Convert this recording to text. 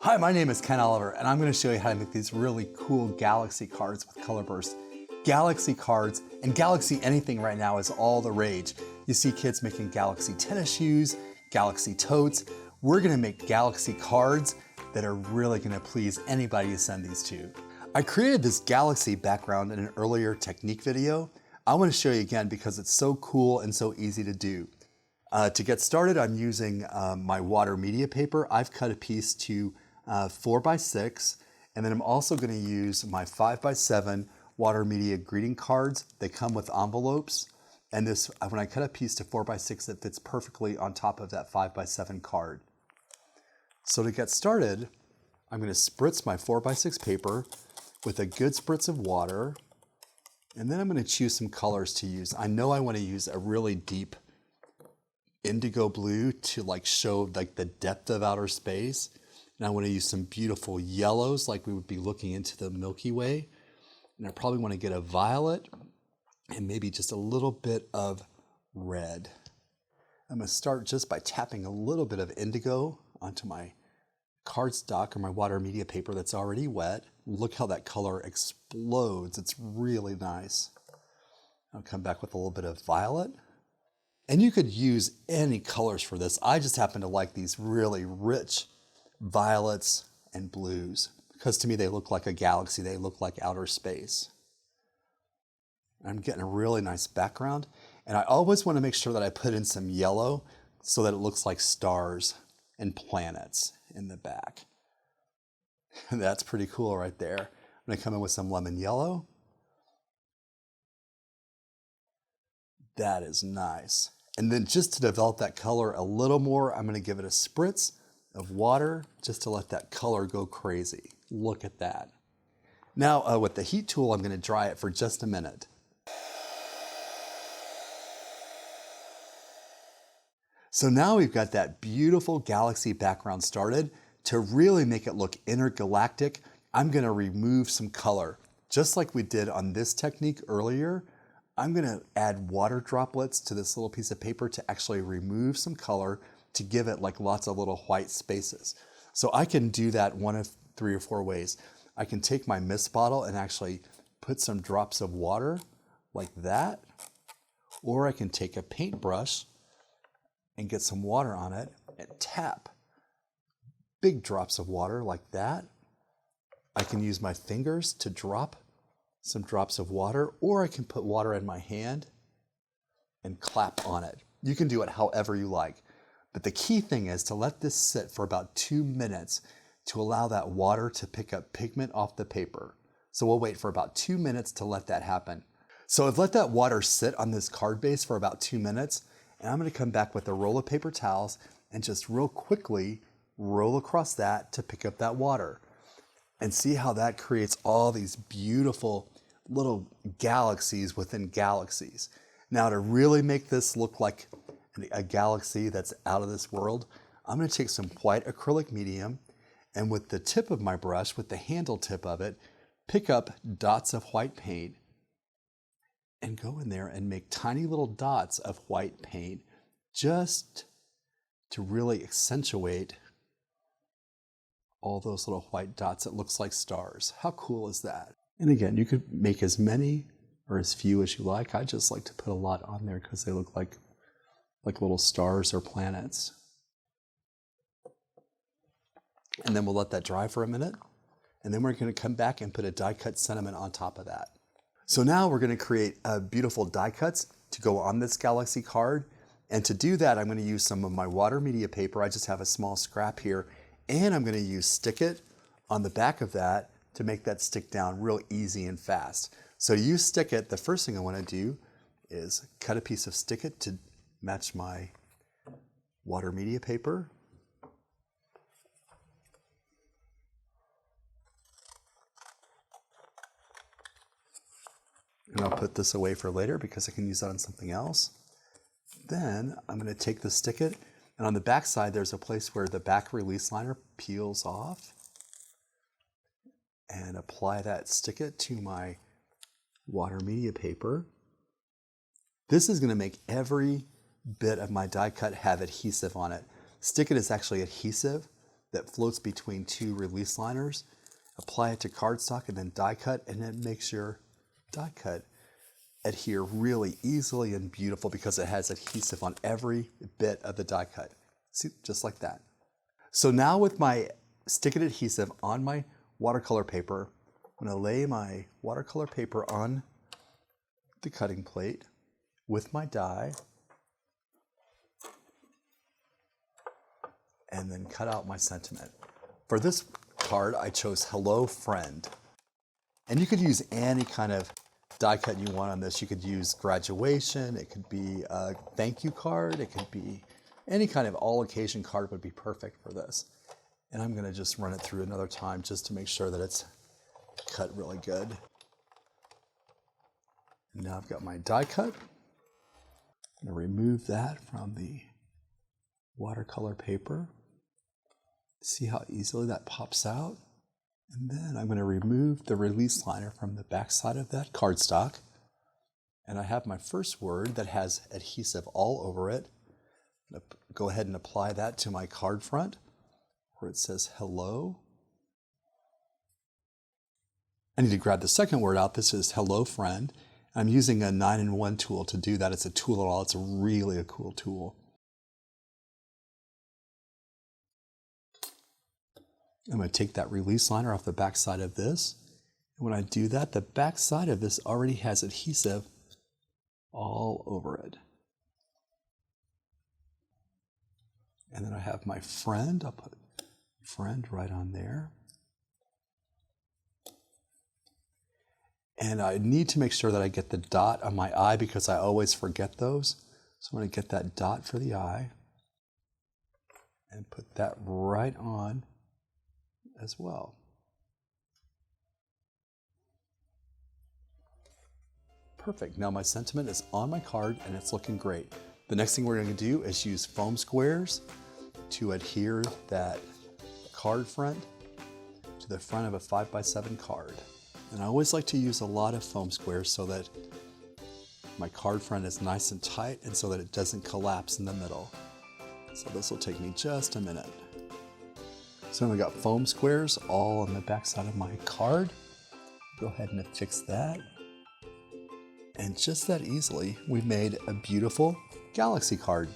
Hi, my name is Ken Oliver, and I'm going to show you how to make these really cool galaxy cards with color bursts. Galaxy cards and galaxy anything right now is all the rage. You see kids making galaxy tennis shoes, galaxy totes. We're going to make galaxy cards that are really going to please anybody you send these to. I created this galaxy background in an earlier technique video. I want to show you again because it's so cool and so easy to do. To get started, I'm using my water media paper. I've cut a piece to 4x6, and then I'm also going to use my 5x7 water media greeting cards. They come with envelopes, and this, when I cut a piece to 4x6, it fits perfectly on top of that 5x7 card. So to get started, I'm going to spritz my 4x6 paper with a good spritz of water, and then I'm going to choose some colors to use. I know I want to use a really deep indigo blue to show the depth of outer space. And I want to use some beautiful yellows like we would be looking into the Milky Way. And I probably want to get a violet and maybe just a little bit of red. I'm going to start just by tapping a little bit of indigo onto my cardstock or my water media paper that's already wet. Look how that color explodes. It's really nice. I'll come back with a little bit of violet. And you could use any colors for this. I just happen to like these really rich violets and blues because to me they look like a galaxy. They look like outer space. I'm getting a really nice background, and I always want to make sure that I put in some yellow so that it looks like stars and planets in the back. That's pretty cool right there. I'm going to come in with some lemon yellow. That is nice. And then just to develop that color a little more, I'm going to give it a spritz of water just to let that color go crazy. Look at that. Now with the heat tool, I'm going to dry it for just a minute. So now we've got that beautiful galaxy background started. To really make it look intergalactic, I'm going to remove some color. Just like we did on this technique earlier, I'm going to add water droplets to this little piece of paper to actually remove some color to give it lots of little white spaces. So I can do that one of 3 or 4 ways. I can take my mist bottle and actually put some drops of water like that, or I can take a paintbrush and get some water on it and tap big drops of water like that. I can use my fingers to drop some drops of water, or I can put water in my hand and clap on it. You can do it however you like. But the key thing is to let this sit for about 2 minutes to allow that water to pick up pigment off the paper. So we'll wait for about 2 minutes to let that happen. So I've let that water sit on this card base for about 2 minutes, and I'm going to come back with a roll of paper towels and just real quickly roll across that to pick up that water. And see how that creates all these beautiful little galaxies within galaxies. Now to really make this look like a galaxy that's out of this world, I'm going to take some white acrylic medium, and with the tip of my brush, with the handle tip of it, pick up dots of white paint and go in there and make tiny little dots of white paint just to really accentuate all those little white dots. It looks like stars. How cool is that? And again, you could make as many or as few as you like. I just like to put a lot on there because they look like little stars or planets. And then we'll let that dry for a minute. And then we're going to come back and put a die cut sentiment on top of that. So now we're going to create beautiful die cuts to go on this galaxy card. And to do that, I'm going to use some of my water media paper. I just have a small scrap here. And I'm going to use Stick It on the back of that to make that stick down real easy and fast. So to use Stick It, the first thing I want to do is cut a piece of Stick It to match my water media paper. And I'll put this away for later because I can use that on something else. Then I'm going to take the Stick It, and on the back side there's a place where the back release liner peels off, and apply that Stick It to my water media paper. This is going to make every bit of my die cut have adhesive on it. Stick It is actually adhesive that floats between two release liners. Apply it to cardstock and then die cut, and it makes your die cut adhere really easily and beautiful because it has adhesive on every bit of the die cut. See, just like that. So now with my stick-it adhesive on my watercolor paper, I'm going to lay my watercolor paper on the cutting plate with my die and then cut out my sentiment. For this card, I chose Hello Friend. And you could use any kind of die cut you want on this. You could use graduation, it could be a thank you card, it could be any kind of all occasion card would be perfect for this. And I'm going to just run it through another time just to make sure that it's cut really good. And now I've got my die cut. I'm going to remove that from the watercolor paper. See how easily that pops out? And then I'm going to remove the release liner from the back side of that cardstock. And I have my first word that has adhesive all over it. I'm going to go ahead and apply that to my card front where it says hello. I need to grab the second word out. This is Hello Friend. I'm using a 9-in-1 tool to do that. It's a tool at all. It's really a cool tool. I'm going to take that release liner off the back side of this. And when I do that, the back side of this already has adhesive all over it. And then I have my friend. I'll put friend right on there. And I need to make sure that I get the dot on my eye because I always forget those. So I'm going to get that dot for the eye and put that right on as well. Perfect. Now my sentiment is on my card and it's looking great. The next thing we're going to do is use foam squares to adhere that card front to the front of a 5x7 card. And I always like to use a lot of foam squares so that my card front is nice and tight and so that it doesn't collapse in the middle. So this will take me just a minute. So I've got foam squares all on the back side of my card. Go ahead and affix that. And just that easily, we made a beautiful galaxy card.